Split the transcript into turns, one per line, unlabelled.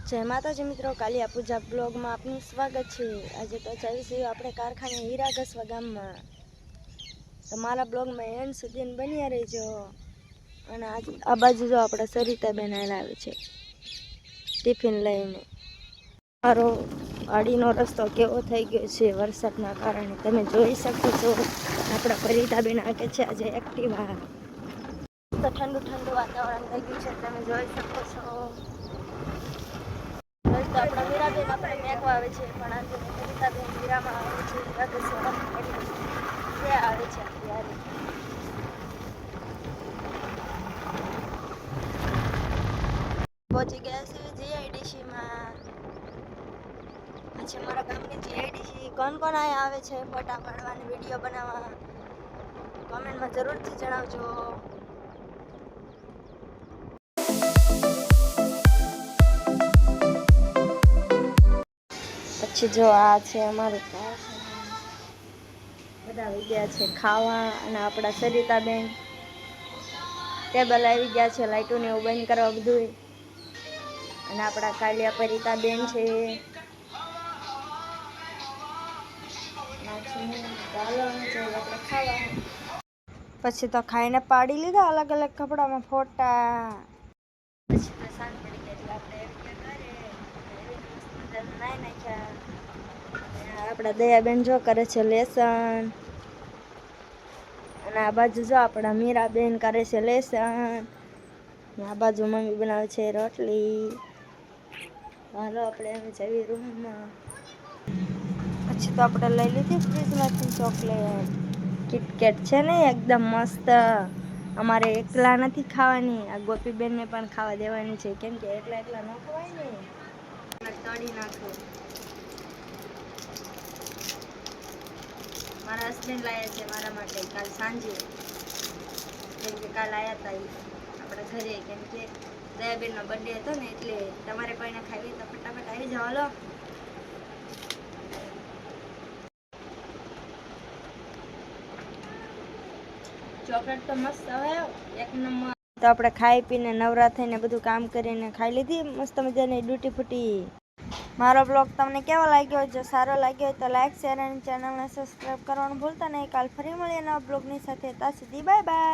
જય માતાજી મિત્રો, કાલિયા પૂજા બ્લોગમાં આપનું સ્વાગત છે। આજે તો ચાલીશું આપણે કારખાને હીરા ઘસવા ગામમાં। તમારા બ્લોગમાં એન્ડ સુધી બન્યા રહેજો। અને આ બાજુ જો આપણા સરિતાબેન આવે છે ટિફિન લઈને। મારો વાડીનો રસ્તો કેવો થઈ ગયો છે વરસાદના કારણે, તમે જોઈ શકો છો। આપણા સરિતાબેન આગે છે આજે એક્ટિવા। તો ઠંડુ ઠંડુ વાતાવરણ થઈ ગયું છે, તમે જોઈ શકો છો। તો આપણા મીરાબેન આપણે મેકવા આવે છે, પણ આજે સરિતાબેન હીરામાં આવે છે હીરા ઘસવા એટલે આવે છે અત્યારે। પહોંચી ગયા છે જીઆઈડીસીમાં। अच्छा हमारा गाँव में जीआईडीसी कौन कौन आया आवे छे फोटा पाड़वा ने वीडियो बनावा, कमेंट में जरूर थी जणावजो। પછી જો આ છે અમારું બધા આવી ગયા છે ખાવા, અને આપણા સરિતાબેન ટેબલ આવી ગયા છે લાઈટો ને એવું બંધ કરવા બધું। અને આપણા કાલિયા પરિતાબેન છે, પછી તો ખાઈને પાડી લીધા અલગ અલગ કપડામાં ફોટા। પછી તો સાંજ પડી ગઈ એટલે આપણે નાઈ નાખ્યા। આપણા દયાબેન જો કરે છે લેસન, અને આ બાજુ જો આપણા મીરાબેન કરે છે લેસન, આ બાજુ મમ્મી બનાવે છે રોટલી। હાલો આપણે એમ જઈએ રૂમમાં। પછી તો આપણે લઈ લીધી ફ્રીજમાંથી ચોકલેટ, કિટકેટ છે ને એકદમ મસ્ત। અમારે એકલા નથી ખાવાની, આ ગોપીબેનને પણ ખાવા દેવાની છે, કેમ કે એકલા એકલા ન ખવાય ને, તળી નાખો। મારા હસબન્ડ લાયા છે મારા માટે કાલ સાંજે, કેમ કે કાલ આવ્યા હતા આપણા ઘરે, કેમ કે દયાબેનનો બર્થડે હતો ને, એટલે તમારે કોઈને ખાવી તો ફટાફટ આવી જાઓ। હાલો ચોકલેટ તો મસ્ત આવે એક નંબર। તો આપણે ખાઈ પીને નવરા થઈને બધું કામ કરીને ખાઈ લીધી મસ્ત મજાની ડૂટી ફૂટી। મારો બ્લોગ તમને કેવો લાગ્યો? જો સારો લાગ્યો હોય તો લાઈક શેર અને ચેનલને સબસ્ક્રાઈબ કરવાનું ભૂલતા નહીં। કાલ ફરી મળીએ નવા બ્લોગની સાથે, ત્યાં સુધી બાય બાય।